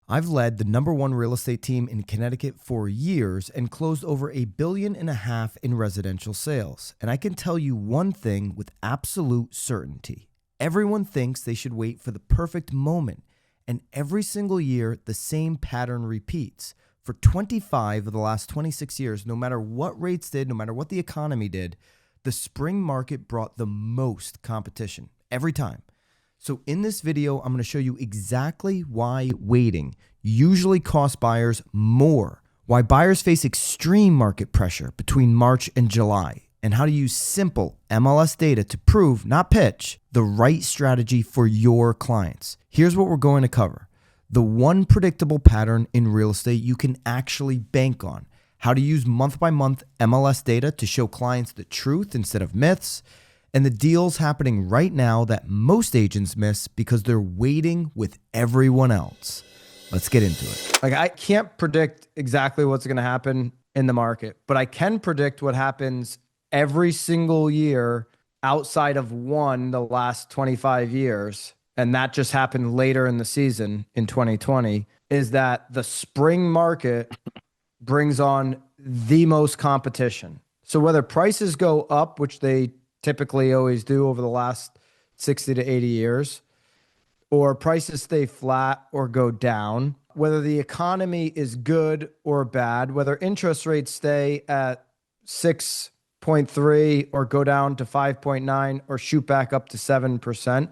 I've led the #1 real estate team in Connecticut for years and closed over $1.5 billion in residential sales. And I can tell you one thing with absolute certainty. Everyone thinks they should wait for the perfect moment. And every single year, the same pattern repeats. For 25 of the last 26 years, no matter what rates did, no matter what the economy did, the spring market brought the most competition every time. So in this video, I'm going to show you exactly why waiting usually costs buyers more, why buyers face extreme market pressure between March and July, and how to use simple MLS data to prove, not pitch, the right strategy for your clients. Here's what we're going to cover. The one predictable pattern in real estate you can actually bank on, how to use month-by-month MLS data to show clients the truth instead of myths, and the deals happening right now that most agents miss because they're waiting with everyone else. Let's get into it. Like, I can't predict exactly what's going to happen in the market, but I can predict what happens every single year outside of the last 25 years. And that just happened later in the season in 2020, is that the spring market brings on the most competition. So whether prices go up, which they typically always do over the last 60 to 80 years, or prices stay flat or go down, whether the economy is good or bad, whether interest rates stay at 6.3 or go down to 5.9 or shoot back up to 7%.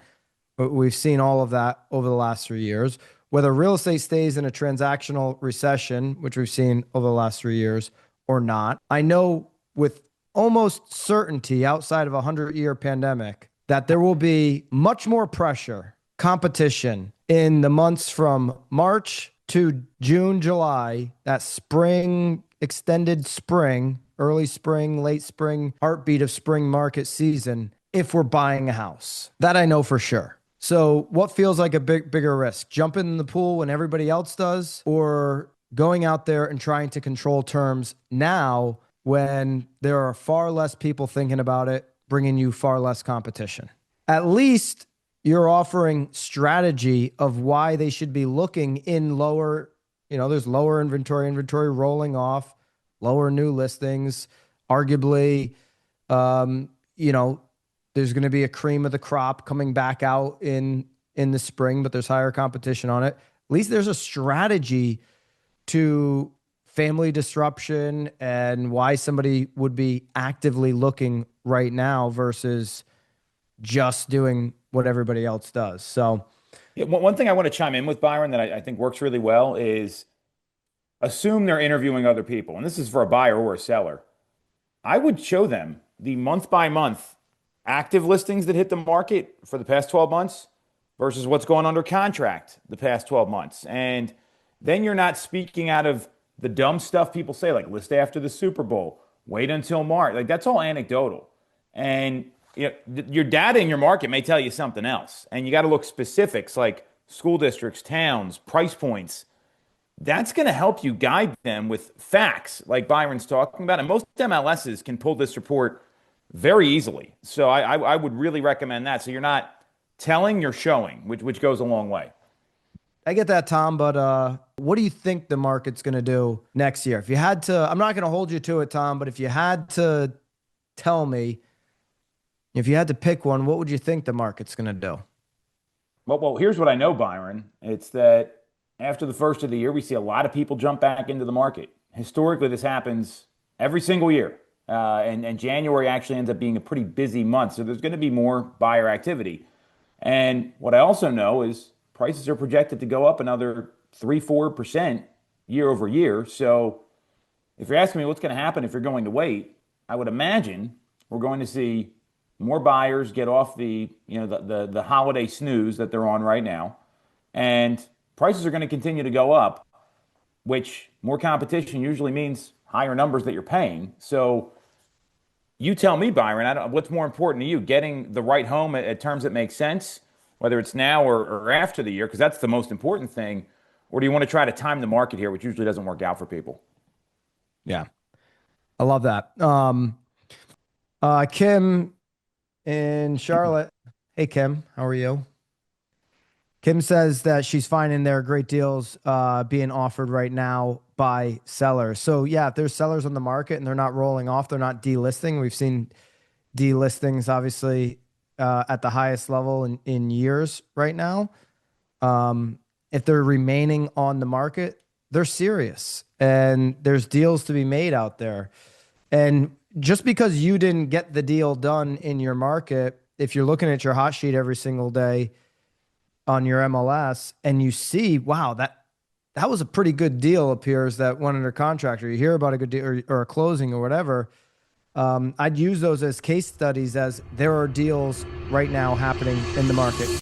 We've seen all of that over the last 3 years. Whether real estate stays in a transactional recession, which we've seen over the last 3 years, or not. I know with almost certainty outside of a 100-year pandemic that there will be much more pressure, competition in the months from March to June, July, that spring, extended spring, early spring, late spring, heartbeat of spring market season, if we're buying a house. That I know for sure. So what feels like a bigger risk? Jumping in the pool when everybody else does, or going out there and trying to control terms now when there are far less people thinking about it, bringing you far less competition? At least you're offering strategy of why they should be looking in lower, there's lower inventory rolling off, lower new listings, arguably, there's going to be a cream of the crop coming back out in the spring, but there's higher competition on it. At least there's a strategy to family disruption and why somebody would be actively looking right now versus just doing what everybody else does. So yeah, one thing I want to chime in with, Byron, that I think works really well is assume they're interviewing other people. And this is for a buyer or a seller. I would show them the month by month active listings that hit the market for the past 12 months versus what's going under contract the past 12 months. And then you're not speaking out of the dumb stuff people say, like list after the Super Bowl, wait until March. Like that's all anecdotal. And your data in your market may tell you something else. And you got to look specifics like school districts, towns, price points. That's going to help you guide them with facts like Byron's talking about. And most MLSs can pull this report very easily. So I would really recommend that. So you're not telling, you're showing, which goes a long way. I get that, Tom, but what do you think the market's going to do next year? If you had to, I'm not going to hold you to it, Tom, but if you had to tell me, if you had to pick one, what would you think the market's going to do? Well, here's what I know, Byron. It's that after the first of the year, we see a lot of people jump back into the market. Historically, this happens every single year. And January actually ends up being a pretty busy month. So there's going to be more buyer activity. And what I also know is prices are projected to go up another 3-4% year over year. So if you're asking me what's going to happen if you're going to wait, I would imagine we're going to see more buyers get off the holiday snooze that they're on right now. And prices are going to continue to go up, which more competition usually means higher numbers that you're paying. So you tell me, Byron, what's more important to you, getting the right home at terms that make sense, whether it's now or after the year, because that's the most important thing, or do you want to try to time the market here, which usually doesn't work out for people? Yeah, I love that. Kim in Charlotte. Hey, Kim, how are you? Kim says that she's finding there are great deals being offered right now by sellers. So yeah, if there's sellers on the market and they're not rolling off, they're not delisting. We've seen delistings obviously at the highest level in years right now. If they're remaining on the market, they're serious and there's deals to be made out there. And just because you didn't get the deal done in your market, if you're looking at your hot sheet every single day on your MLS and you see, wow, that was a pretty good deal, appears that went under contract, or you hear about a good deal or a closing or whatever, I'd use those as case studies, as there are deals right now happening in the market.